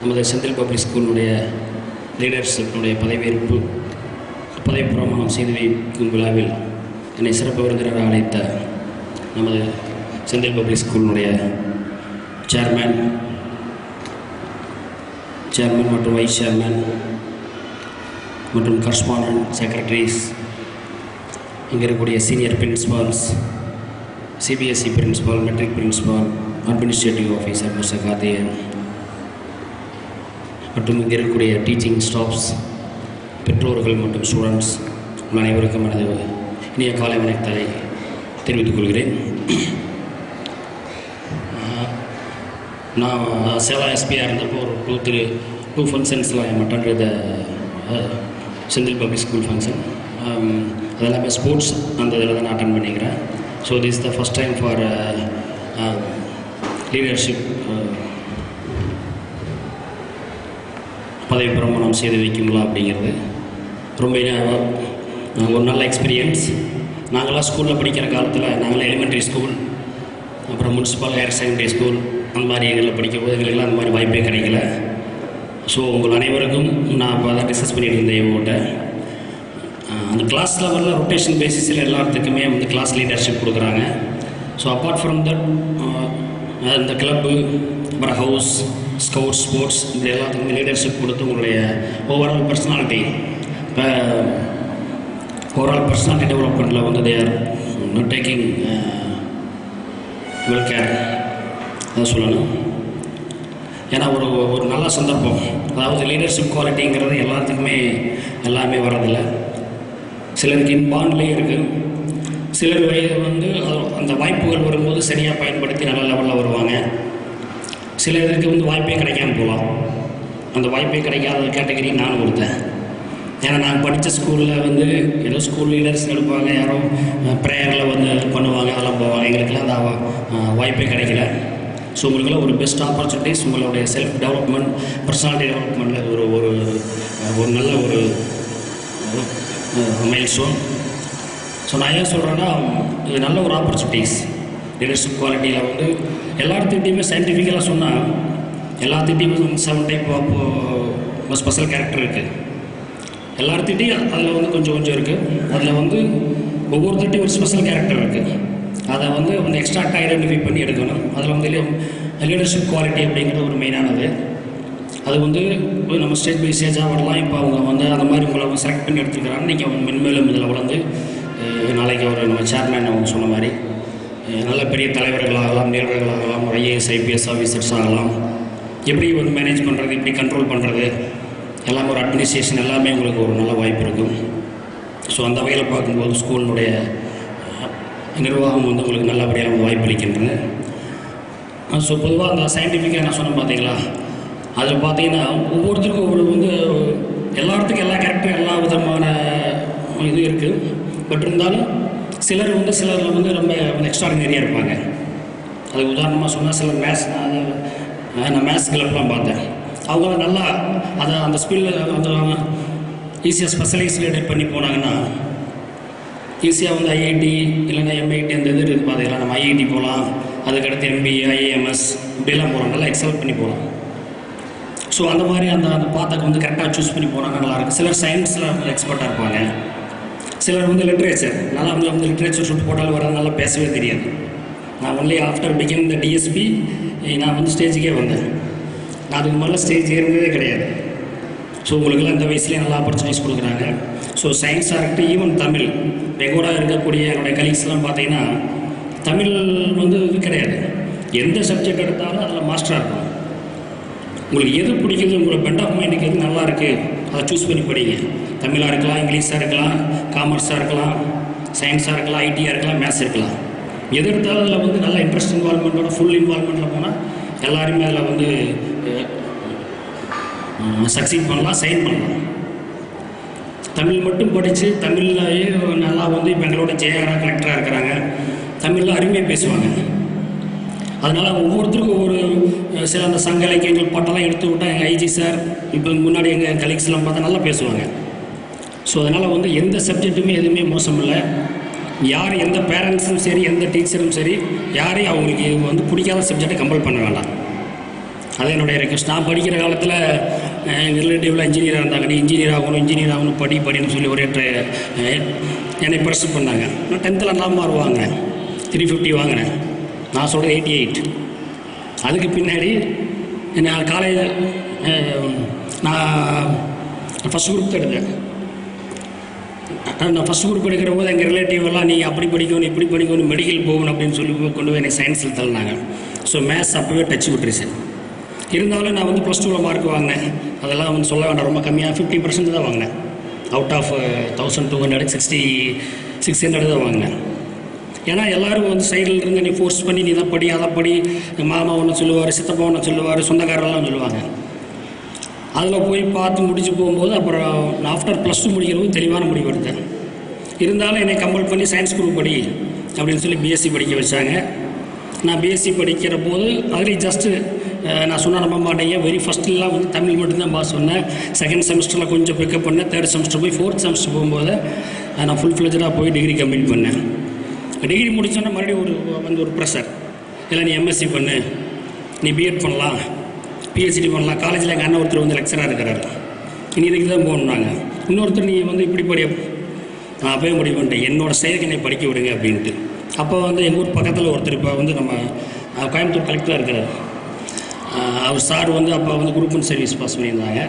நமது செந்தில் பப்ளிக் ஸ்கூலுடைய லீடர்ஷிப்புடைய பதவி பிரமாணம் செய்து வைக்கும் விழாவில் என்னை சிறப்பு விருந்தினராக அழைத்த நமது செந்தில் பப்ளிக் ஸ்கூலுடைய சேர்மன் மற்றும் வைஸ் சேர்மன் மற்றும் கரஸ்பாண்டன்ட் செக்ரட்டரிஸ், இங்கே இருக்கக்கூடிய senior principals, CBSE principal, matric principal, administrative officer mister Karthikeyan மற்றும் இங்கே இருக்கக்கூடிய டீச்சிங் ஸ்டாஃப்ஸ், பெற்றோர்கள் மற்றும் ஸ்டூடெண்ட்ஸ் அனைவருக்கும் எனது இனிய காலை வணக்கத்தை தெரிவித்துக் கொள்கிறேன். நான் சேலா எஸ்பியாக இருந்தப்போ ஒரு டூ ஃபங்க்ஷன்ஸில் I attended the Senthil public school function. அதெல்லாமே ஸ்போர்ட்ஸ் அந்த இதில் தான் நான் அட்டன் பண்ணிக்கிறேன். So this the first time for leadership பதவி பிரமாணம் செய்து வைக்குங்களா அப்படிங்கிறது ரொம்ப ஒரு நல்ல எக்ஸ்பீரியன்ஸ். நாங்களாம் ஸ்கூலில் படிக்கிற காலத்தில் நாங்களாம் எலிமெண்ட்ரி ஸ்கூல், அப்புறம் முனிசிபல் ஹையர் செகண்டரி ஸ்கூல் அந்த மாதிரி எங்களில் படிக்கும்போது எங்களுக்கெல்லாம் அந்த மாதிரி வாய்ப்பே கிடைக்கல. ஸோ உங்கள் அனைவருக்கும் நான் இப்போ தான் டிஸ்கஸ் பண்ணிட்டு இருந்தேன் இவங்கள்ட்ட. அந்த கிளாஸ் லெவலில் ரொட்டேஷன் பேசிஸில் எல்லாத்துக்குமே வந்து கிளாஸ் லீடர்ஷிப் கொடுக்குறாங்க. ஸோ அப்பார்ட் ஃப்ரம் தட் இந்த கிளப்பு, அப்புறம் ஹவுஸ், ஸ்கவுட், ஸ்போர்ட்ஸ், இது எல்லாத்துக்குமே லீடர்ஷிப் கொடுத்து உங்களுடைய ஓவரால் பர்சனாலிட்டி டெவலப்மெண்ட்டில் வந்து they are taking well care அதான் சொல்லணும். ஏன்னா ஒரு நல்ல சந்தர்ப்பம், அதாவது லீடர்ஷிப் குவாலிட்டிங்கிறது எல்லாமே வர்றதில்லை. சிலருக்கு இன்பான்லேயே இருக்குது. சிலர் வந்து அந்த வாய்ப்புகள் வரும்போது சரியாக பயன்படுத்தி நல்ல லெவலில் வருவாங்க. சில இதற்கு வந்து வாய்ப்பே கிடைக்காம போகலாம். அந்த வாய்ப்பே கிடைக்காத கேட்டகரி நானும் கொடுத்தேன். ஏன்னா நாங்கள் படித்த ஸ்கூலில் வந்து ஏதோ ஸ்கூல் லீடர்ஸ் எடுப்பாங்க, யாரோ ப்ரேயரில் வந்து பண்ணுவாங்க, அதெல்லாம் போவாங்க. எங்களுக்கெல்லாம் அந்த வாய்ப்பே கிடைக்கல. ஸோ உங்களுக்கெல்லாம் ஒரு பெஸ்ட் ஆப்பர்ச்சுனிட்டிஸ், உங்களுடைய செல்ஃப் டெவலப்மெண்ட், பர்சனாலிட்டி டெவலப்மெண்ட்டில் ஒரு நல்ல ஒரு மைல் ஸ்டோன். ஸோ நான் ஏன் சொல்கிறேன்னா, இது நல்ல ஒரு ஆப்பர்ச்சுனிட்டிஸ். லீடர்ஷிப் குவாலிட்டியில் வந்து எல்லாத்துக்கிட்டையுமே சயின்டிஃபிக்கலாக சொன்னால் எல்லாத்துக்கிட்டையுமே 7 டைப் ஆஃப் ஸ்பெஷல் கேரக்டர் இருக்குது. எல்லாத்துக்கிட்டையும் அதில் வந்து கொஞ்சம் இருக்குது. அதில் வந்து ஒவ்வொருத்தட்டையும் ஒரு ஸ்பெஷல் கேரக்டர் இருக்குது. அதை வந்து எக்ஸ்ட்ராக்டாக ஐடென்டிஃபை பண்ணி எடுக்கணும். அதில் வந்து லீடர்ஷிப் குவாலிட்டி அப்படிங்கிறது ஒரு மெயினானது. அது வந்து நம்ம ஸ்டேஜ் பை ஸ்டேஜாக வரலாம். இப்போ அவங்க வந்து அந்த மாதிரி உங்களை செலக்ட் பண்ணி எடுத்துக்கிறாங்க. நீங்கள் அவங்க மென்மேலும் இதில் வளர்ந்து நாளைக்கு நம்ம சேர்மேன் அவங்க சொன்ன மாதிரி நல்ல பெரிய தலைவர்களாகலாம், லீடர்களாகலாம், ஐஏஎஸ் ஐபிஎஸ் ஆஃபீஸர்ஸ் ஆகலாம். எப்படி வந்து மேனேஜ் பண்ணுறது, எப்படி கண்ட்ரோல் பண்ணுறது, எல்லாமே ஒரு அட்மினிஸ்ட்ரேஷன் எல்லாமே உங்களுக்கு ஒரு நல்ல வாய்ப்பு இருக்கும். ஸோ அந்த வகையில் பார்க்கும்போது ஸ்கூலினுடைய நிர்வாகம் வந்து உங்களுக்கு நல்லபடியாக வாய்ப்பு அளிக்கின்றன. ஸோ பொதுவாக அந்த சயின்டிஃபிக்காக நான் சொன்னேன் பார்த்தீங்களா, அதில் பார்த்தீங்கன்னா ஒவ்வொருத்தருக்கும் வந்து எல்லாத்துக்கும் எல்லா கேரக்டரும் எல்லா விதமான இது இருக்குது. பட் இருந்தாலும் சிலரில் வந்து ரொம்ப எக்ஸ்ட்ராடினரியாக இருப்பாங்க. அதுக்கு உதாரணமாக சொன்னால் சிலர் நான் மேத்ஸ் கிளப்லாம் பார்த்தேன். அவங்க நல்லா அந்த ஸ்கில்ல வந்து ஈஸியாக ஸ்பெஷலைஸ்ட் பண்ணி போனாங்கன்னா ஈஸியாக வந்து ஐஐடி இல்லைன்னா எம்ஐடி அந்த இது இருக்குது பார்த்தீங்களா. நம்ம ஐஐடி போகலாம், அதுக்கடுத்து MBA, IAMS இப்படிலாம் போகலாம், நல்லா எக்ஸல் பண்ணி போகலாம். ஸோ அந்த மாதிரி அந்த பாத்துக்கு வந்து கரெக்டாக சூஸ் பண்ணி போனாங்க, நல்லாயிருக்கு. சிலர் சயின்ஸில் எக்ஸ்பர்ட்டாக இருப்பாங்க. சிலர் வந்து லிட்ரேச்சர் நல்லா வந்து லிட்ரேச்சர் சுட்டு போட்டாலும் வர நல்லா பேசவே தெரியாது. நான் ஒன்லி ஆஃப்டர் பிகிங் இந்த DSP நான் வந்து ஸ்டேஜுக்கே வந்தேன். நான் அதுக்கு மேலே ஸ்டேஜ் ஏறினதே கிடையாது. ஸோ உங்களுக்கெல்லாம் இந்த வயசுலேயே நல்லா ஆப்பர்ச்சுனிட்டிஸ் கொடுக்குறாங்க. ஸோ சயின்ஸாக இருக்கட்டும், ஈவன் தமிழ், எங்கூட இருக்கக்கூடிய என்னுடைய கலீக்ஸ்லாம் பார்த்தீங்கன்னா தமிழ் வந்து இது கிடையாது. எந்த சப்ஜெக்ட் எடுத்தாலும் அதில் மாஸ்டராக இருக்கும். உங்களுக்கு எது பிடிக்குது, உங்களுக்கு பெண்ட் ஆஃப் மைண்டுக்கு எது நல்லா இருக்குது அதை சூஸ் பண்ணி படிங்க. தமிழாக இருக்கலாம், இங்கிலீஷாக இருக்கலாம், காமர்ஸாக இருக்கலாம், சயின்ஸாக இருக்கலாம், ஐடியாக இருக்கலாம், மேத்ஸ் இருக்கலாம். எது எடுத்தாலும் அதில் வந்து நல்ல இன்ட்ரெஸ்ட் இன்வால்மெண்ட்டோட ஃபுல் இன்வால்மெண்ட்டில் போனால் எல்லாருமே அதில் வந்து சக்சீட் பண்ணலாம், சைன் பண்ணலாம். தமிழ் மட்டும் படித்து தமிழ்லையே நல்லா வந்து இப்போ எங்களோட ஜெயகரா கலெக்டராக இருக்கிறாங்க, தமிழில் அருமையாக பேசுவாங்க. அதனால் ஒவ்வொருத்தருக்கும் சில அந்த சங்க இலக்கியங்கள் பாட்டெல்லாம் எடுத்து விட்டால் எங்கள் ஐஜி சார் இப்போ முன்னாடி எங்கள் கலீக்ஸ்லாம் பார்த்தா நல்லா பேசுவாங்க. ஸோ அதனால் வந்து எந்த சப்ஜெக்ட்டுமே எதுவுமே மோசம் இல்லை. யார் எந்த பேரண்ட்ஸும் சரி, எந்த டீச்சரும் சரி, யாரையும் அவங்களுக்கு வந்து பிடிக்காத சப்ஜெக்டை கம்பல் பண்ண வேண்டாம். அது என்னுடைய ரெக்வஸ்ட். நான் படிக்கிற காலத்தில் எங்கள் ரிலேட்டிவ்லாம் இன்ஜினியராக இருந்தாங்க. நீ இன்ஜினியர் ஆகணும் படின்னு சொல்லி ஒரே என்னை ப்ரெஷர் பண்ணாங்க. நான் 10th நல்லா மார்க் வாங்கினேன், 350 வாங்கினேன். நான் சொல்கிறேன் 88. அதுக்கு பின்னாடி நான் காலேஜ் நான் ஃபஸ்ட் குரூப் தான் எடுத்தேன். நான் ஃபஸ்ட் குரூப் எடுக்கிற போது எங்கள் ரிலேட்டிவ் எல்லாம் நீ அப்படி படிக்கணும் இப்படி படிக்கணும் மெடிக்கல் போகணும் அப்படின்னு சொல்லி கொண்டு போய் எனக்கு சயின்ஸில் தள்ளினாங்க. ஸோ மேத்ஸ் அப்போவே டச் விட்டுருச்சு. இருந்தாலும் நான் வந்து +2 மார்க் வாங்கினேன். அதெல்லாம் வந்து சொல்ல வேண்டாம், ரொம்ப கம்மியாக 50% தான் வாங்கினேன். அவுட் ஆஃப் 1200 600 தான் வாங்கினேன். ஏன்னா எல்லோரும் வந்து சைடில் இருந்து நீ ஃபோர்ஸ் பண்ணி நீ தான் படி அதை படி, மாமா ஒன்று சொல்லுவார், சித்தப்பா ஒன்று சொல்லுவார், சொந்தக்காரெல்லாம் சொல்லுவாங்க. அதில் போய் பார்த்து முடிச்சு போகும்போது அப்புறம் நான் ஆஃப்டர் +2 முடிக்கிறதும் தெளிவான முடிவு எடுத்தேன். இருந்தாலும் என்னை கம்பல் பண்ணி சயின்ஸ் குரூப் படி அப்படின்னு சொல்லி பிஎஸ்சி படிக்க வச்சாங்க. நான் பிஎஸ்சி படிக்கிற போது அதில் ஜஸ்ட்டு நான் சொன்ன நம்ப மாட்டேங்க, வெரி ஃபஸ்ட்டுலாம் வந்து தமிழ் மட்டும்தான் பாஸ் சொன்னேன். செகண்ட் செமஸ்டரில் கொஞ்சம் பிக்கப் பண்ணேன். தேர்ட் செமஸ்டர் போய் 4th செமஸ்டர் போகும்போது நான் ஃபுல் ஃப்ளெஜாக போய் டிகிரி கம்ப்ளீட் பண்ணேன். டிகிரி முடிச்சோன்னா மறுபடியும் ஒரு ப்ரெஷர், இல்லை நீ எம்எஸ்சி பண்ணு, நீ பிஎட் பண்ணலாம், பிஹெச்டி பண்ணலாம். காலேஜில் எங்கள் அண்ணன் ஒருத்தர் வந்து லெக்சராக இருக்கிறார், இனி இதுக்கு தான் போகணுன்னாங்க. இன்னொருத்தர் நீ வந்து இப்படி படி, நான் அப்போயே முடிவு பண்ணிட்டேன் என்னோடய செயலுக்கு என்னை படிக்க விடுங்க அப்படின்ட்டு. அப்போ வந்து எங்கள் ஊர் பக்கத்தில் ஒருத்தர் இப்போ வந்து நம்ம கோயம்புத்தூர் கலெக்டராக இருக்கிறார். அவர் சார் வந்து அப்போ வந்து குரூப் 1 சர்வீஸ் பாஸ் பண்ணியிருந்தாங்க.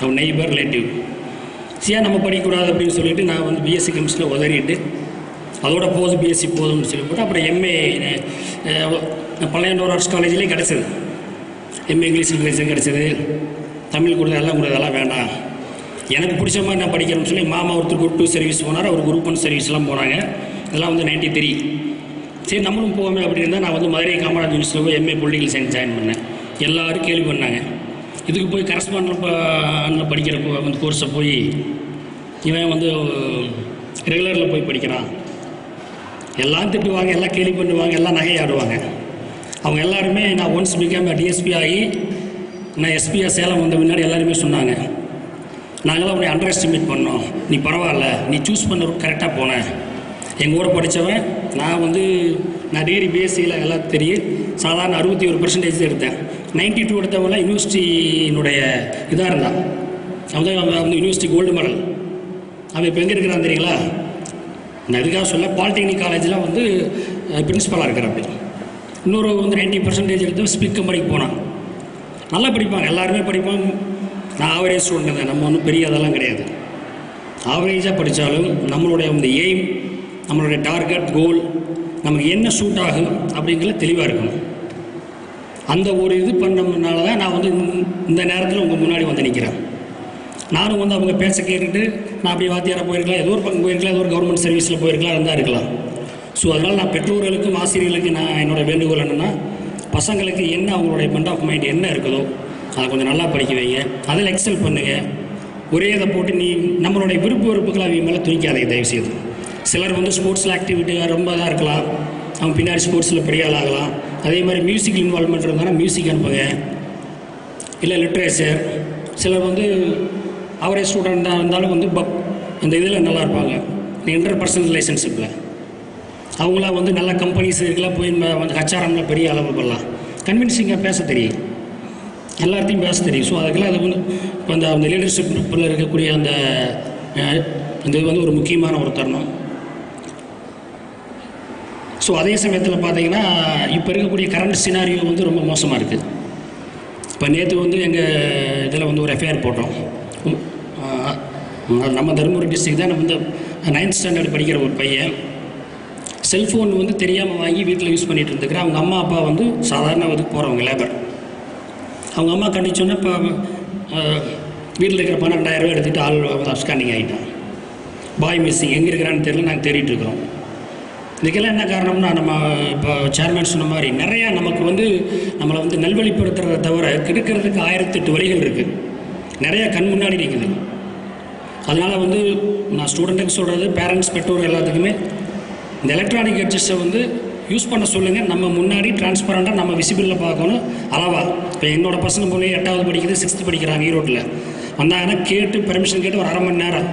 அவர் நெய்பர் ரிலேட்டிவ். ஏன் நம்ம படிக்கக்கூடாது அப்படின்னு சொல்லிவிட்டு நான் வந்து பிஎஸ்சி கெமிஸ்ட்ரியில் உதறிட்டு அதோட போதும் பிஎஸ்சி போதும்னு சொல்லி போட்டு அப்புறம் எம்ஏ பழையண்டோர் ஆர்ட்ஸ் காலேஜ்லேயும் கிடச்சிது. எம்ஏ இங்கிலீஷ் லிட்ரேச்சர் கிடச்சிது, தமிழ் கொடுத்தது எல்லாம் கொடுத்தது, அதெல்லாம் வேண்டாம், எனக்கு பிடிச்ச மாதிரி நான் படிக்கிறேன்னு சொல்லி மாமா ஒருத்தர் குரூப் 2 சர்வீஸ் போனார், அவர் குரூப் 1 சர்வீஸ்லாம் போனாங்க. இதெல்லாம் வந்து 93. சரி நம்மளும் போவோமே அப்படின்னு இருந்தால் நான் வந்து மதுரை காமராஜ் யூனிவர்சிட்டியில் போய் எம்ஏ பொலிட்டிக்கல் சயின்ஸ் ஜாயின் பண்ணேன். எல்லோரும் கேள்வி பண்ணாங்க, இதுக்கு போய் கரஸ்பாண்டில் படிக்கிற வந்து கோர்ஸை போய் இவன் வந்து ரெகுலரில் போய் படிக்கிறான், எல்லாம் திட்டுவாங்க, எல்லாம் கேள்வி பண்ணுவாங்க, எல்லாம் நகையாடுவாங்க. அவங்க எல்லாருமே நான் ஒன்ஸ் பிகாம் டிஎஸ்பி ஆகி நான் எஸ்பியாக சேலம் வந்த முன்னாடி எல்லாருமே சொன்னாங்க, நாங்களாம் உன்னை அண்டர் எஸ்டிமேட் பண்ணோம், நீ பரவாயில்ல, நீ சூஸ் பண்ண கரெக்டாக போனேன். எங்கள் ஊரை படித்தவன் நான் டிகிரி பிஎஸ்சியில் எல்லாம் தெரியும், சாதாரண 61% எடுத்தேன். 92 எடுத்தவங்களாம் யூனிவர்சிட்டியினுடைய இதாக இருந்தான். அவன் வந்து யூனிவர்சிட்டி கோல்டு மெடல். அவன் இப்போ எங்கே இருக்கிறான் தெரியுங்களா? நான் எதுக்காக சொல்ல, பாலிடெக்னிக் காலேஜில் வந்து பிரின்ஸிபலாக இருக்கிறான். அப்படி இன்னொரு வந்து 90% எடுத்து ஸ்பீக் கம்பெனிக்கு போனான். நல்லா படிப்பாங்க, எல்லாருமே படிப்பாங்க. நான் ஆவரேஜ் ஸ்டூடெண்ட் தான், நம்ம ஒன்றும் பெரிய அதெல்லாம் கிடையாது. ஆவரேஜாக படித்தாலும் நம்மளுடைய அந்த எய்ம், நம்மளுடைய டார்கெட், கோல், நமக்கு என்ன சூட் ஆகும் அப்படிங்கிறது தெளிவாக இருக்கணும். அந்த ஒரு இது பண்ணதுனால தான் நான் வந்து இந்த நேரத்தில் உங்கள் முன்னாடி வந்து நிற்கிறேன். நானும் வந்து அவங்க பேச கேட்டுட்டு நான் அப்படி வாத்தியாராக போயிருக்கலாம், ஏதோ ஒரு பக்கம் போயிருக்கலாம், ஏதோ ஒரு கவர்மெண்ட் சர்வீஸில் போயிருக்கலாம், இருந்தால் இருக்கலாம். ஸோ அதனால் நான் பெற்றோர்களுக்கும் ஆசிரியர்களுக்கு நான் என்னோடய வேண்டுகோள் என்னென்னா, பசங்களுக்கு என்ன அவங்களுடைய மெண்ட் ஆஃப் மைண்ட் என்ன இருக்குதோ அதை கொஞ்சம் நல்லா படிக்க வைங்க, அதில் எக்ஸல் பண்ணுங்கள். ஒரே இதை போட்டு நீ நம்மளுடைய விருப்பு வெறுப்புகளை அவங்க மேலே துணிக்காதீங்க தயவுசெய்து. சிலர் வந்து ஸ்போர்ட்ஸில் ஆக்டிவிட்டியாக ரொம்ப இதாக இருக்கலாம், அவங்க பின்னாடி ஸ்போர்ட்ஸில் பெரிய ஆள் ஆகலாம். அதே மாதிரி மியூசிக் இன்வால்மெண்ட் இருந்தாலும் மியூசிக் அனுப்புங்க, இல்லை லிட்ரேச்சர். சிலர் வந்து அவரேஜ் ஸ்டூடெண்ட்டாக இருந்தாலும் வந்து இந்த இதில் நல்லா இருப்பாங்க, இன்டர்பர்சனல் ரிலேஷன்ஷிப்பில் அவங்களாம் வந்து நல்ல கம்பெனிஸ் இருக்கலாம், போய் வந்து ஹச்ஆர்எம்மில் பெரிய அளவு பண்ணலாம். கன்வின்சிங்காக பேச தெரியும், எல்லாத்தையும் பேச தெரியும். ஸோ அதுக்கெல்லாம் அது வந்து இப்போ அந்த லீடர்ஷிப் குரூப்பில் இருக்கக்கூடிய அந்த இது வந்து ஒரு முக்கியமான ஒரு தருணம். ஸோ அதே சமயத்தில் பார்த்தீங்கன்னா இப்போ இருக்கக்கூடிய கரண்ட் சினாரியோ வந்து ரொம்ப மோசமாக இருக்குது. இப்போ நேற்று வந்து எங்கள் இதில் வந்து ஒரு எஃப்ஐஆர் போட்டோம். நம்ம தர்மபுரி டிஸ்ட்ரிக்ட் தான். நம்ம வந்து 9th ஸ்டாண்டர்ட் படிக்கிற ஒரு பையன் செல்ஃபோன் வந்து தெரியாமல் வாங்கி வீட்டில் யூஸ் பண்ணிகிட்டு இருந்துக்கிறேன். அவங்க அம்மா அப்பா வந்து சாதாரண இதுக்கு போகிறவங்க, லேபர். அவங்க அம்மா கண்டிச்சோன்னா இப்போ வீட்டில் இருக்கிற 12,000 ரூபா எடுத்துகிட்டு ஆள் அப்ஸ்காண்டிங் ஆகிட்டான். பாய் மிஸ்ஸிங், எங்கே இருக்கிறான்னு தெரியல, நாங்கள் தேடிட்டு இருக்கிறோம். இதுக்கெல்லாம் என்ன காரணம்னா, நம்ம இப்போ சேர்மேன் சொன்ன மாதிரி நிறையா நமக்கு வந்து நம்மளை வந்து நல்வழிப்படுத்துறதை தவிர கெடுக்கிறதுக்கு 1008 வழிகள் இருக்குது, நிறையா கண் முன்னாடி நிற்குது. அதனால் வந்து நான் ஸ்டூடெண்ட்டுக்கு சொல்கிறது, பேரண்ட்ஸ் பெற்றோர் எல்லாத்துக்குமே இந்த எலக்ட்ரானிக் கெட்ஜெட்ஸை வந்து யூஸ் பண்ண சொல்லுங்கள். நம்ம முன்னாடி டிரான்ஸ்பரண்ட்டாக நம்ம விசிபிளில் பார்க்கணும், அளவாக. இப்போ என்னோடய பசங்க போய் 8வது படிக்குது, 6th படிக்கிறாங்க, ஈரோட்டில் வந்தாங்கன்னா கேட்டு பெர்மிஷன் கேட்டு ஒரு 1/2 மணி நேரம்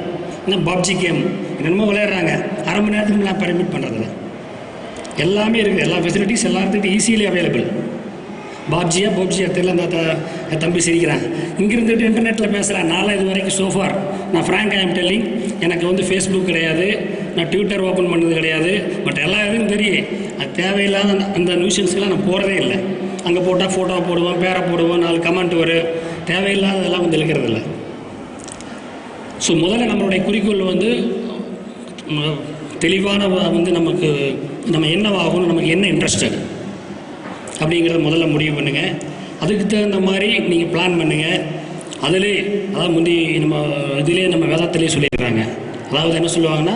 இன்னும் பப்ஜி கேம் என்னென்னமோ விளையாடுறாங்க. 1/2 மணி நேரத்துக்கு நான் பெர்மிட் பண்ணுறதில்ல. எல்லாமே இருக்குது, எல்லா ஃபெசிலிட்டிஸ் எல்லாத்துக்கிட்டும் ஈஸிலி அவைலபிள். போப்ஜியா தெரியல, அந்த தம்பி சிரிக்கிறான். இங்கிருந்துட்டு இன்டர்நெட்டில் பேசுகிறேன். நான்லாம் இது வரைக்கும் சோஃபார் நான் ஃப்ராங்க் ஐ எம் டெல்லிங், எனக்கு வந்து ஃபேஸ்புக் கிடையாது, நான் ட்விட்டர் ஓப்பன் பண்ணது கிடையாது. பட் எல்லா இதுவும் தெரியும். அது தேவையில்லாத அந்த நியூஷன்ஸ்க்கெலாம் நான் போகிறதே இல்லை. அங்கே போட்டால் ஃபோட்டோ போடுவோம், பேரை போடுவோம், 4 கமெண்ட் வரும். தேவையில்லாததெல்லாம் வந்து இருக்கிறதில்ல. ஸோ முதல்ல நம்மளுடைய குறிக்கோள் வந்து தெளிவான வந்து நம்ம என்னவாகணும், நமக்கு என்ன இன்ட்ரெஸ்டட் அப்படிங்கிறத முதல்ல முடிவு பண்ணுங்கள். அதுக்கு தகுந்த மாதிரி நீங்கள் பிளான் பண்ணுங்கள். அதாவது முந்தி நம்ம வேதத்திலே சொல்லியிருக்கிறாங்க. அதாவது என்ன சொல்லுவாங்கன்னா,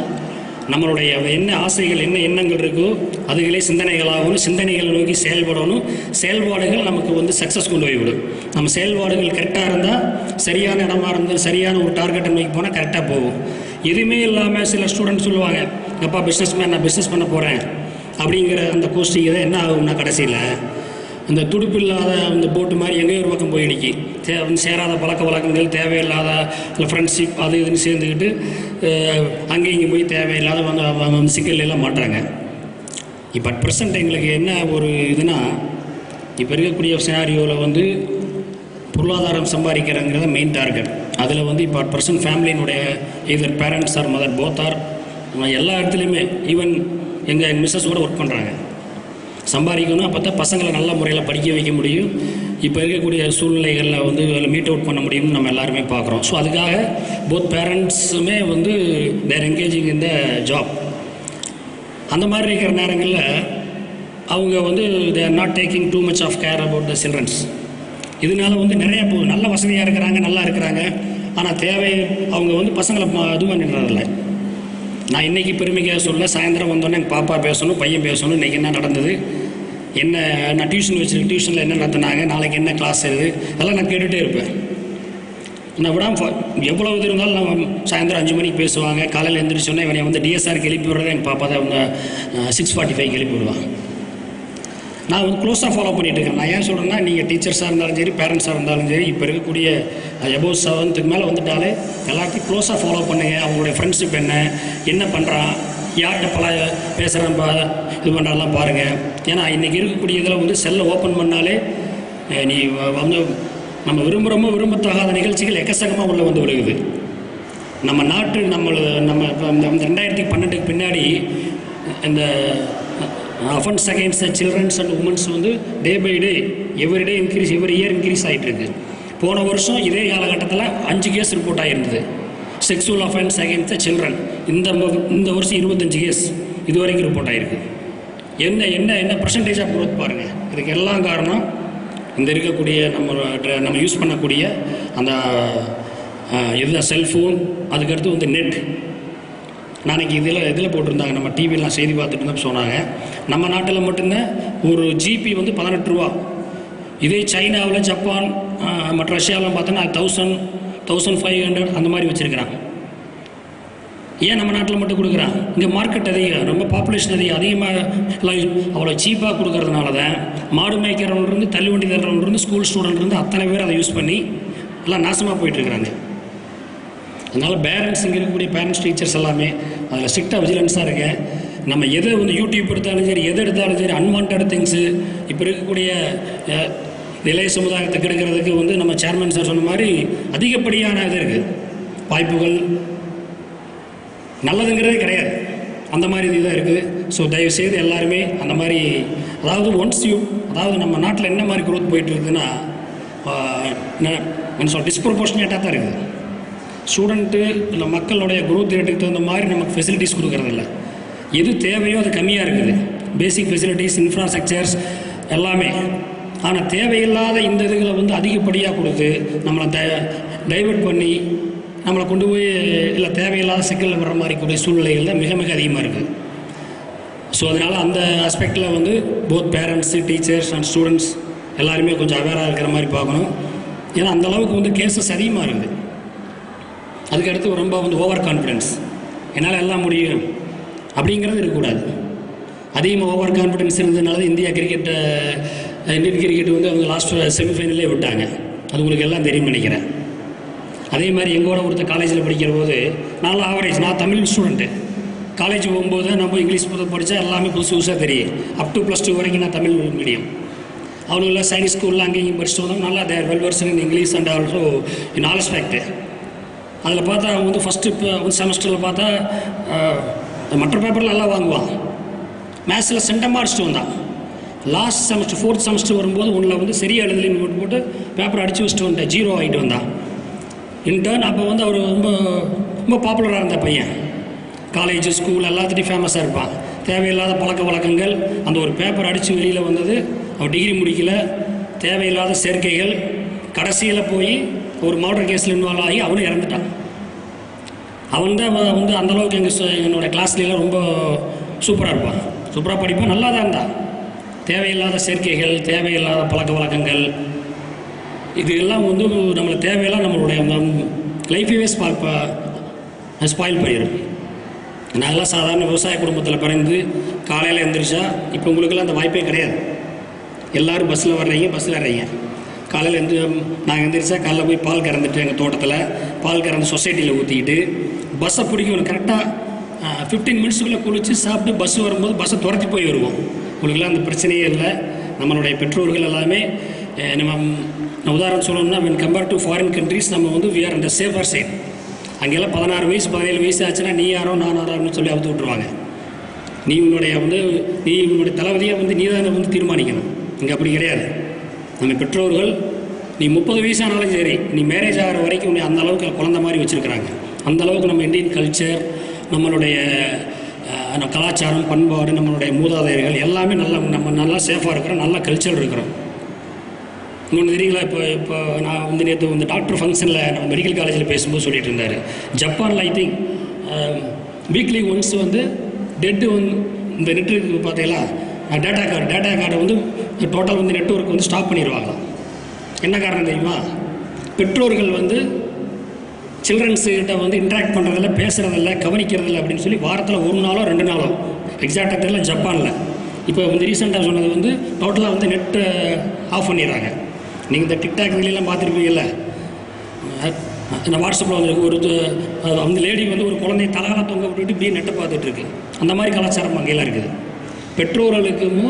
நம்மளுடைய என்ன ஆசைகள் என்ன எண்ணங்கள் இருக்கோ அதுகளே சிந்தனைகளாகணும், சிந்தனைகளை நோக்கி செயல்படணும். செயல்பாடுகள் நமக்கு வந்து சக்ஸஸ் கொண்டு போய்விடும். நம்ம செயல்பாடுகள் கரெக்டாக இருந்தால், சரியான இடமா இருந்தால், சரியான ஒரு டார்கெட்டை நோக்கி போனால் கரெக்டாக போகும். எதுவுமே இல்லாமல் சில ஸ்டூடெண்ட் சொல்லுவாங்க, அப்பா நான் பிஸ்னஸ் பண்ண போகிறேன் அப்படிங்கிற அந்த கோஷ்டிக்கு தான் என்ன ஆகும்னா, கடைசியில் அந்த துடுப்பு இல்லாத அந்த போட்டு மாதிரி எங்கேயோ ஒரு பக்கம் போயிடுச்சு. சேராத பழக்க வழக்கங்கள், தேவையில்லாத இல்லை ஃப்ரெண்ட்ஷிப் அது இதுன்னு சேர்ந்துக்கிட்டு அங்கேயும் இங்கே போய் தேவையில்லாத வந்து சிக்கல்லாம் மாட்டுறாங்க. இப்போ அட் ப்ரெசண்ட் எங்களுக்கு என்ன ஒரு இதுனா, இப்போ இருக்கக்கூடிய சினாரியோவில் வந்து பொருளாதாரம் சம்பாதிக்கிறங்கிறத மெயின் டார்கெட். அதில் வந்து இப்போ அட் ப்ரெசண்ட் ஃபேமிலியினுடைய either parents or mother both or எல்லா இடத்துலையுமே, ஈவன் எங்கள் மிஸ்ஸஸோடு ஒர்க் பண்ணுறாங்க. சம்பாதிக்கணும், அப்போ தான் பசங்களை நல்ல முறையில் படிக்க வைக்க முடியும். இப்போ இருக்கக்கூடிய சூழ்நிலைகளில் வந்து மீட் அவுட் பண்ண முடியும்னு நம்ம எல்லாருமே பார்க்குறோம். ஸோ அதுக்காக போத் பேரண்ட்ஸுமே வந்து தேர் என்கேஜிங் இன் த ஜாப். அந்த மாதிரி இருக்கிற நேரங்களில் அவங்க வந்து they are not taking too much of care about the childrens. இதனால வந்து நிறைய நல்ல வசதியாக இருக்கிறாங்க, நல்லா இருக்கிறாங்க. ஆனால் அவங்க வந்து பசங்களை இது பண்ணிடுறதில்ல. நான் இன்றைக்கி பெருமைக்காக சொல்ல, சாயந்தரம் வந்தோடனே எங்கள் பாப்பா பேசணும், பையன் பேசணும், இன்றைக்கி என்ன நடந்தது, என்ன நான் டியூஷன் வச்சுருக்கேன், டியூஷனில் என்ன நடத்தினாங்க, நாளைக்கு என்ன கிளாஸ் இருக்குது, அதெல்லாம் நான் கேட்டுகிட்டே இருப்பேன். நான் விடாமல் எவ்வளோ இது இருந்தாலும் நான் சாயந்தரம் 5 மணிக்கு பேசுவாங்க. காலையில் எழுந்திரிச்சோன்னே இவனை வந்து டிஎஸ்ஆருக்கு எழுப்பி விடுறதே எங்கள் பாப்பா தான் வந்து 6:45 எழுப்பி விடுவான். நான் வந்து க்ளோஸாக ஃபாலோ பண்ணிகிட்டு இருக்கேன். நான் ஏன் சொல்கிறேன்னா, நீங்கள் டீச்சர்ஸாக இருந்தாலும் சரி, பேரண்ட்ஸாக இருந்தாலும் சரி, இப்போ இருக்கக்கூடிய எபோவ் 7th மேலே வந்துட்டாலே எல்லாத்தையும் க்ளோஸாக ஃபாலோ பண்ணுங்கள். அவங்களுடைய ஃப்ரெண்ட்ஷிப் என்ன பண்ணுறான், யார்கிட்ட பேசுகிறான், இது பண்ணுறாலாம் பாருங்கள். ஏன்னா இன்றைக்கி இருக்கக்கூடிய இதில் வந்து செல்லை ஓப்பன் பண்ணாலே நீ வந்து நம்ம விரும்பத்தகாத நிகழ்ச்சிகள் எக்கச்சக்கமாக உள்ளே வந்து விழுகுது. நம்ம நாட்டு நம்ம இந்த 2012 பின்னாடி இந்த offence against the children's and women's வந்து day by day every year increase ஆகிட்டு இருக்கு. போன வருஷம் இதே காலகட்டத்தில் 5 கேஸ் ரிப்போர்ட் ஆகிருந்தது, sexual offence against the children. இந்த வருஷம் 25 கேஸ் இது வரைக்கும் ரிப்போர்ட் ஆகிருக்கு. என்ன பர்சன்டேஜ் ஆஃப் க்ரோத் பாருங்கள். இதுக்கு எல்லாம் காரணம் இந்த இருக்கக்கூடிய நம்ம யூஸ் பண்ணக்கூடிய அந்த இதுதான் செல்ஃபோன், அதுக்கடுத்து வந்து நெட். நாளைக்கு இதில் போட்டிருந்தாங்க, நம்ம டிவிலாம் செய்தி பார்த்துட்டு இருந்தால் சொன்னாங்க, நம்ம நாட்டில் மட்டும்தான் ஒரு ஜிபி வந்து 18 ரூபா. இதே சைனாவில், ஜப்பான் மற்ற ரஷ்யாவெலாம் பார்த்தோன்னா 1000, 1500 அந்த மாதிரி வச்சுருக்கிறாங்க. ஏன் நம்ம நாட்டில் மட்டும் கொடுக்குறான்? இங்கே மார்க்கெட் அதிகம், ரொம்ப பாப்புலேஷன் அதிகமாக அவ்வளோ சீப்பாக கொடுக்கறதுனால தான் மாடு மேய்க்கிறவன்லேருந்து, தள்ளுவண்டி தர்றவன்லேருந்து, ஸ்கூல் ஸ்டூடெண்ட்லேருந்து அத்தனை பேர் அதை யூஸ் பண்ணி எல்லாம் நாசமாக போயிட்டுருக்குறாங்க. அதனால் பேரண்ட்ஸ், இங்கே இருக்கக்கூடிய பேரண்ட்ஸ், டீச்சர்ஸ் எல்லாமே அதில் ஸ்ட்ரிக்டாக விஜிலன்ஸாக இருக்கேன். நம்ம எதை வந்து யூடியூப் எடுத்தாலும் சரி, எது எடுத்தாலும் சரி, அன்வான்ட் திங்ஸு இப்போ இருக்கக்கூடிய இளைய சமுதாயத்தை கெடுக்கிறதுக்கு வந்து நம்ம சேர்மன் சார் சொன்ன மாதிரி அதிகப்படியான இது இருக்குது, வாய்ப்புகள். நல்லதுங்கிறதே கிடையாது, அந்த மாதிரி இதுதான் இருக்குது. ஸோ தயவுசெய்து எல்லாருமே அந்த மாதிரி, அதாவது நம்ம நாட்டில் என்ன மாதிரி க்ரோத் போயிட்டு இருக்குதுன்னா, டிஸ்ப்ரொபோர்ஷனேட்டாக தான் இருக்குது. ஸ்டூடெண்ட்டு இல்லை மக்களுடைய க்ரோத் ரேட்டுக்கு தகுந்த மாதிரி நமக்கு ஃபெசிலிட்டிஸ் கொடுக்கறதில்ல. எது தேவையோ அது கம்மியாக இருக்குது, பேசிக் ஃபெசிலிட்டிஸ், இன்ஃப்ராஸ்ட்ரக்சர்ஸ் எல்லாமே. ஆனால் தேவையில்லாத இந்த இதுகளை வந்து அதிகப்படியாக கொடுத்து நம்மளை டைவெர்ட் பண்ணி நம்மளை கொண்டு போய் இல்லை தேவையில்லாத சிக்கல் வர்ற மாதிரி கூடிய சூழ்நிலைகள் தான் மிக மிக அதிகமாக இருக்குது. ஸோ அதனால் அந்த ஆஸ்பெக்டில் வந்து both parents, teachers and students எல்லாருமே கொஞ்சம் அவேராக இருக்கிற மாதிரி பார்க்கணும். ஏன்னா அந்தளவுக்கு வந்து கேசஸ் அதிகமாக இருக்குது. அதுக்கடுத்து ரொம்ப வந்து ஓவர் கான்ஃபிடென்ஸ், என்னால் எல்லாம் முடியும் அப்படிங்கிறது இருக்கக்கூடாது. அதிகமாக ஓவர் கான்ஃபிடென்ஸ் இருந்ததுனால இந்தியன் கிரிக்கெட் வந்து அவங்க லாஸ்ட் செமிஃபைனல்லே விட்டாங்க. அது உங்களுக்கு எல்லாம் தெரியும் நினைக்கிறேன். அதே மாதிரி எங்கூட ஒருத்தர் காலேஜில் படிக்கிற போது நல்ல ஆவரேஜ், நான் தமிழ் ஸ்டூடெண்ட்டு, காலேஜ் போகும்போது நம்ம இங்கிலீஷ் படித்தா எல்லாமே புதுசாக தெரியும். அப் டு +2 வரைக்கும் நான் தமிழ் மீடியம். அவனுங்களாம் சைனீஸ் ஸ்கூலில் அங்கேயும் படிச்சுட்டு வந்தோம். நல்லா they're well versed in English and also in all respect. அதில் பார்த்தா அவன் வந்து ஃபஸ்ட்டு இப்போ செமஸ்டரில் பார்த்தா மற்ற பேப்பரில் நல்லா வாங்குவான். மேத்ஸில் சென்டமாக அடிச்சுட்டு வந்தான். லாஸ்ட் செமஸ்டர் 4th செமஸ்டர் வரும்போது ஒன்றில் வந்து சரியாக எழுதலின்னு போட்டு பேப்பர் அடித்து வச்சுட்டு வந்துட்டேன். 0 ஆகிட்டு வந்தான். இன்டர்ன் அப்போ வந்து அவர் ரொம்ப ரொம்ப பாப்புலராக இருந்த பையன். காலேஜ் ஸ்கூல் எல்லாத்துட்டையும் ஃபேமஸாக இருப்பான். தேவையில்லாத பழக்க வழக்கங்கள், அந்த ஒரு பேப்பர் அடித்து வெளியில் வந்தது. அவன் டிகிரி முடிக்கல, தேவையில்லாத சேர்க்கைகள், கடைசியில் போய் ஒரு மர்டர் கேஸில் இன்வால்வ் ஆகி அவனும் இறந்துட்டான். அவன் தான் வந்து அந்தளவுக்கு என்னோடய கிளாஸ்லாம் ரொம்ப சூப்பராக இருப்பான், சூப்பராக படிப்பான், நல்லா தான் இருந்தான். தேவையில்லாத சேர்க்கைகள், தேவையில்லாத பழக்க வழக்கங்கள், இது எல்லாம் வந்து நம்மளை தேவையெல்லாம் நம்மளுடைய லைஃபையே ஸ்பாயில் பண்ணிடும். நாங்களாம் சாதாரண விவசாய குடும்பத்தில் பிறந்து காலையில் எழுந்திரிச்சா, இப்போ உங்களுக்கெல்லாம் அந்த வாய்ப்பே கிடையாது. எல்லோரும் பஸ்ஸில் வர்றீங்க, பஸ்ஸில் வர்றீங்க. காலையில் நாங்கள் எழுந்திரிச்சா காலைல போய் பால் கறந்துட்டு எங்கள் தோட்டத்தில் பால் கறந்து சொசைட்டியில் ஊற்றிக்கிட்டு பஸ்ஸை பிடிக்கணும். கரெக்டாக 15 மினிட்ஸுக்குள்ளே குளித்து சாப்பிட்டு பஸ்ஸு வரும்போது பஸ்ஸை துரத்தி போய் வருவோம். உங்களுக்கெல்லாம் அந்த பிரச்சனையே இல்லை. நம்மளுடைய பெற்றோர்கள் எல்லாமே நம்ம உதாரணம் சொல்லணும்னா, when compared to foreign countries, நம்ம வந்து we are in the safer side. அங்கெல்லாம் 16 வயசு 17 வயசு ஆச்சுன்னா நீ யாரோ நான் யாரோன்னு சொல்லி அவுத்து விட்ருவாங்க. நீ உன்னுடைய தளபதியாக வந்து நீ தான் வந்து தீர்மானிக்கணும். இங்கே அப்படி கிடையாது. நம்ம பெற்றோர்கள் நீ 30 வயசானாலும் சரி, நீ மேரேஜ் ஆகிற வரைக்கும் உன்னை அந்த அளவுக்கு குழந்த மாதிரி வச்சுருக்கிறாங்க. அந்த அளவுக்கு நம்ம இந்தியன் கல்ச்சர், நம்மளுடைய கலாச்சாரம், பண்பாடு, நம்மளுடைய மூதாதையர்கள் எல்லாமே நம்ம நல்லா சேஃபாக இருக்கிறோம், நல்ல கல்ச்சர் இருக்கிறோம். இன்னொன்று தெரியுங்களா, இப்போ நான் வந்து நேற்று வந்து டாக்டர் ஃபங்க்ஷனில் நம்ம மெடிக்கல் காலேஜில் பேசும்போது சொல்லிட்டு இருந்தார். ஜப்பானில் ஐ திங்க் வீக்லி ஒன்ஸ் வந்து டெட்டு வந்து இந்த நெட்வொர்க் பார்த்தீங்களா, டேட்டா கார்டை வந்து டோட்டல் வந்து நெட்வொர்க் வந்து ஸ்டாப் பண்ணிடுவாங்களாம். என்ன காரணம் தெரியுமா? பெற்றோர்கள் வந்து சில்ட்ரன்ஸுக்கிட்ட வந்து இன்ட்ராக்ட் பண்ணுறதில்ல, பேசுகிறதில்ல, கவனிக்கிறதில்ல அப்படின்னு சொல்லி வாரத்தில் 1 நாளோ 2 நாளோ, எக்ஸாக்டாக தெரியல, ஜப்பானில் இப்போ வந்து ரீசெண்டாக சொன்னது வந்து டோட்டலாக வந்து நெட்டு ஆஃப் பண்ணிடுறாங்க. நீங்கள் இந்த டிக்டாக் இதுலாம் பார்த்துருப்பீங்கல்ல, இந்த வாட்ஸ்அப்பில் வந்து ஒரு அந்த லேடி வந்து ஒரு குழந்தைய தலகால தொங்க விட்டுட்டு இப்படியே நெட்டை பார்த்துட்ருக்கு. அந்த மாதிரி கலாச்சாரம் அங்கெல்லாம் இருக்குது. பெற்றோர்களுக்கும்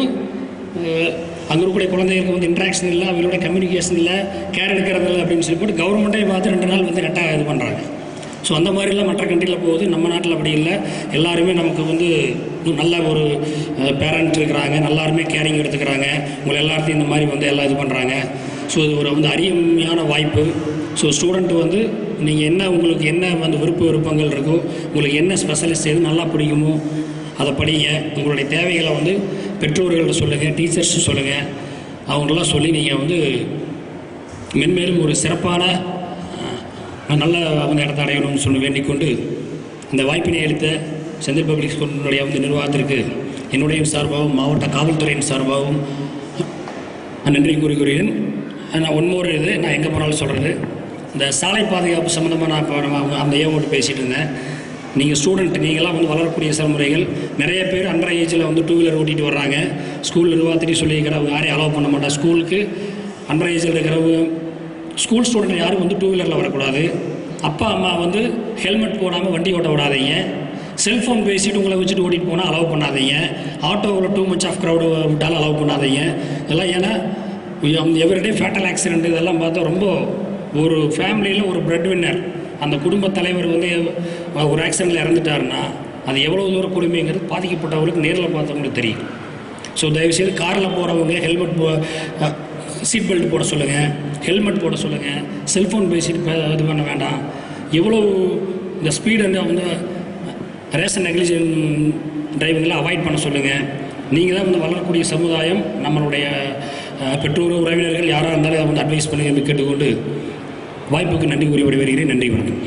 அங்கே இருக்கக்கூடிய குழந்தைகளுக்கு வந்து இன்ட்ராக்ஷன் இல்லை, அவங்களோட கம்யூனிகேஷன் இல்லை, கேர் எடுக்கிறது இல்லை அப்படின்னு சொல்லி போட்டு கவர்மெண்ட்டே பார்த்து 2 நாள் வந்து நெட்டாக இது பண்ணுறாங்க. ஸோ அந்த மாதிரிலாம் மற்ற கண்ட்ரியில் போகுது. நம்ம நாட்டில் அப்படி இல்லை. எல்லாருமே நமக்கு வந்து நல்ல ஒரு பேரண்ட் இருக்கிறாங்க, எல்லாருமே கேரிங் எடுத்துக்கிறாங்க. உங்களை எல்லாத்தையும் இந்த மாதிரி வந்து எல்லாம் இது பண்ணுறாங்க. ஸோ இது ஒரு வந்து அருமையான வாய்ப்பு. ஸோ ஸ்டூடெண்ட்டு வந்து நீங்கள் உங்களுக்கு என்ன வந்து விருப்பங்கள் இருக்கோ, உங்களுக்கு என்ன ஸ்பெஷலிஸ்ட் எது நல்லா பிடிக்குமோ அதை படிங்க. உங்களுடைய தேவைகளை வந்து பெற்றோர்கள்ட்ட சொல்லுங்கள், டீச்சர்ஸ் சொல்லுங்கள். அவங்களெல்லாம் சொல்லி நீங்கள் வந்து மென்மேலும் ஒரு சிறப்பான நல்ல அவங்க இடத்த அடையணும்னு சொல்லி வேண்டிக்கொண்டு, இந்த வாய்ப்பினை அளித்த செந்தில் பப்ளிக் ஸ்கூலினுடைய வந்து நிர்வாகத்திற்கு என்னுடைய சார்பாகவும் மாவட்ட காவல்துறையின் சார்பாகவும் நன்றி கூறுகிறேன். நான் ஒன்மோர் நான் எங்கே போனாலும் சொல்கிறது, இந்த சாலை பாதுகாப்பு சம்மந்தமாக நான் இப்போ அந்த ஏவோட்டு பேசிகிட்டு இருந்தேன். நீங்கள் ஸ்டூடெண்ட், நீங்களாம் வந்து வளரக்கூடிய தலைமுறைகள். நிறைய பேர் அண்டர் ஏஜில் வந்து 2 வீலர் ஓட்டிகிட்டு வர்றாங்க. ஸ்கூல் நிர்வாகத்திலையும் சொல்லியிருக்கிறவங்க யாரையும் அலோவ் பண்ண மாட்டா. ஸ்கூலுக்கு அண்டர் ஏஜில் இருக்கிறவங்க, ஸ்கூல் ஸ்டூடெண்ட் யாரும் வந்து 2 வீலரில் வரக்கூடாது. அப்பா அம்மா வந்து ஹெல்மெட் போடாமல் வண்டி ஓட்ட விடாதீங்க. செல்ஃபோன் பேசிட்டு உங்களை வச்சுட்டு ஓட்டிகிட்டு போனால் அலோவ் பண்ணாதீங்க. ஆட்டோவில் டூ மச் ஆஃப் க்ரௌடு விட்டாலும் அலோவ் பண்ணாதீங்க. இதெல்லாம் ஏன்னா எவ்ரிடே ஃபேட்டல் ஆக்சிடெண்ட் இதெல்லாம் பார்த்தா ரொம்ப ஒரு ஃபேமிலியில் ஒரு பிரெட் வின்னர், அந்த குடும்ப தலைவர் வந்து ஒரு ஆக்சிடெண்ட்டில் இறந்துட்டாருன்னா அது எவ்வளோ தூரம் கொடுமைங்கிறது பாதிக்கப்பட்டவங்களுக்கு நேரில் பார்த்தவங்களுக்கு தெரியும். ஸோ தயவுசெய்து காரில் போகிறவங்க சீட் பெல்ட் போட சொல்லுங்கள், ஹெல்மெட் போட சொல்லுங்கள், செல்ஃபோன் பேசிட்டு இது பண்ண வேண்டாம். எவ்வளோ இந்த ஸ்பீடு வந்து ரேஷன் நெக்லிஜென்ட் டிரைவிங்கெலாம் அவாய்ட் பண்ண சொல்லுங்கள். நீங்கள் தான் வந்து வளரக்கூடிய சமுதாயம். நம்மளுடைய பெற்றோர் உறவினர்கள் யாராக இருந்தாலும் அதை வந்து அட்வைஸ் பண்ணுங்க என்று கேட்டுக்கொண்டு வாய்ப்புக்கு நன்றி கூறி விடைபெறுகிறேன். நன்றி, வணக்கம்.